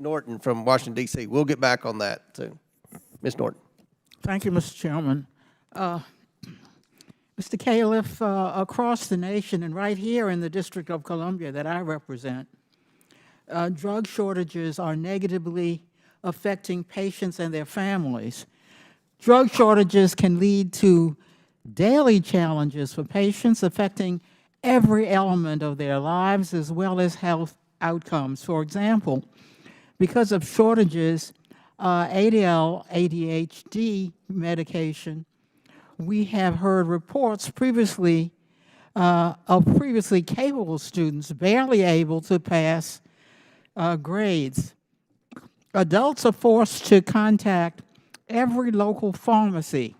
Norton from Washington, D.C. We'll get back on that soon. Ms. Norton. Thank you, Mr. Chairman. Mr. Califf, across the nation and right here in the District of Columbia that I represent, drug shortages are negatively affecting patients and their families. Drug shortages can lead to daily challenges for patients affecting every element of their lives as well as health outcomes. For example, because of shortages, ADL, ADHD medication, we have heard reports previously of previously capable students barely able to pass grades. Adults are forced to contact every local pharmacy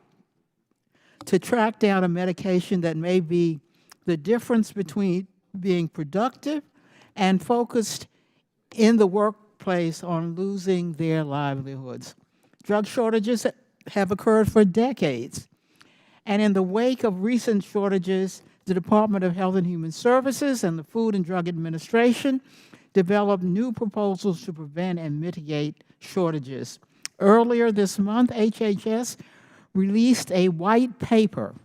to track down a medication that may be the difference between being productive and focused in the workplace on losing their livelihoods. Drug shortages have occurred for decades. And in the wake of recent shortages, the Department of Health and Human Services and the Food and Drug Administration developed new proposals to prevent and mitigate shortages. Earlier this month, HHS released a white paper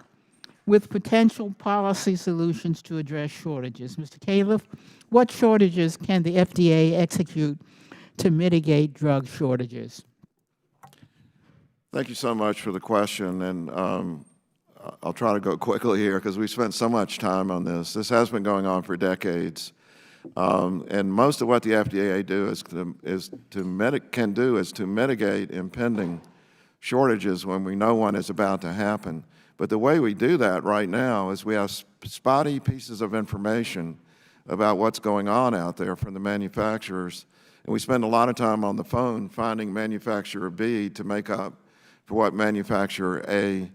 with potential policy solutions to address shortages. Mr. Califf, what shortages can the FDA execute to mitigate drug shortages? Thank you so much for the question, and I'll try to go quickly here because we spent so much time on this. This has been going on for decades, and most of what the FDA can do is to mitigate impending shortages when we know one is about to happen. But the way we do that right now is we have spotty pieces of information about what's going on out there from the manufacturers, and we spend a lot of time on the phone finding manufacturer B to make up for what manufacturer A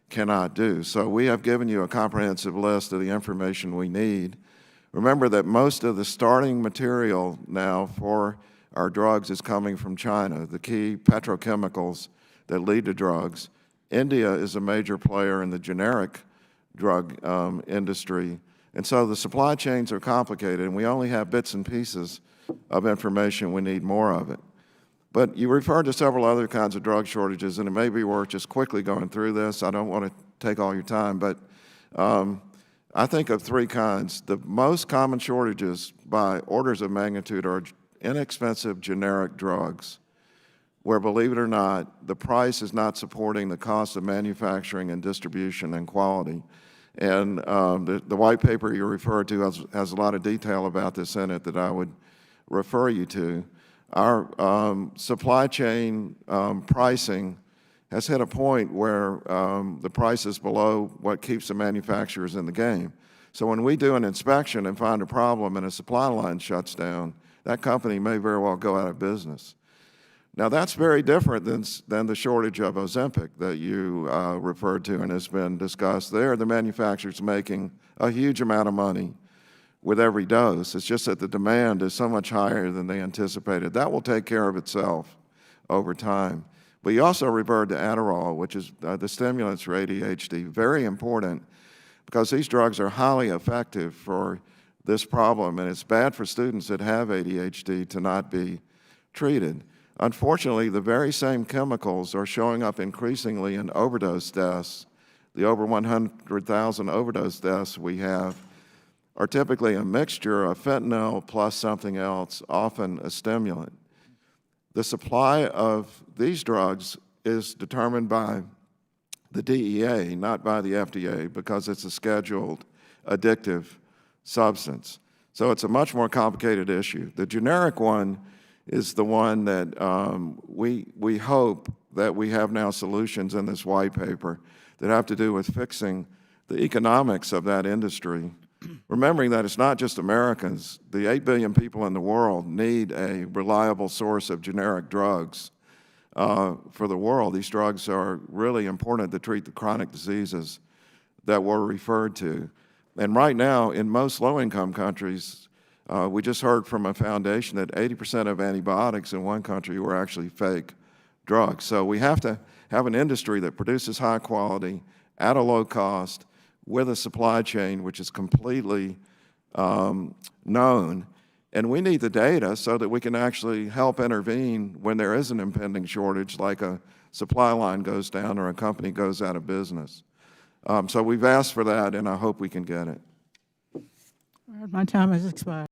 cannot do. So we have given you a comprehensive list of the information we need. Remember that most of the starting material now for our drugs is coming from China, the key petrochemicals that lead to drugs. India is a major player in the generic drug industry. And so the supply chains are complicated, and we only have bits and pieces of information. We need more of it. But you referred to several other kinds of drug shortages, and it may be worth just quickly going through this. I don't want to take all your time, but I think of three kinds. The most common shortages by orders of magnitude are inexpensive generic drugs, where, believe it or not, the price is not supporting the cost of manufacturing and distribution and quality. And the white paper you referred to has a lot of detail about this in it that I would refer you to. Our supply chain pricing has hit a point where the price is below what keeps the manufacturers in the game. So when we do an inspection and find a problem and a supply line shuts down, that company may very well go out of business. Now that's very different than the shortage of Ozempic that you referred to and has been discussed. There, the manufacturer's making a huge amount of money with every dose. It's just that the demand is so much higher than they anticipated. That will take care of itself over time. But you also referred to Adderall, which is the stimulants for ADHD, very important because these drugs are highly effective for this problem, and it's bad for students that have ADHD to not be treated. Unfortunately, the very same chemicals are showing up increasingly in overdose deaths. The over 100,000 overdose deaths we have are typically a mixture of fentanyl plus something else, often a stimulant. The supply of these drugs is determined by the DEA, not by the FDA, because it's a scheduled addictive substance. So it's a much more complicated issue. The generic one is the one that we hope that we have now solutions in this white paper that have to do with fixing the economics of that industry. Remembering that it's not just Americans, the 8 billion people in the world need a reliable source of generic drugs for the world. These drugs are really important to treat the chronic diseases that were referred to. And right now, in most low-income countries, we just heard from a foundation that 80% of antibiotics in one country were actually fake drugs. So we have to have an industry that produces high quality at a low cost with a supply chain which is completely known And we need the data so that we can actually help intervene when there is an impending shortage, like a supply line goes down or a company goes out of business. So we've asked for that, and I hope we can get it. My time has expired.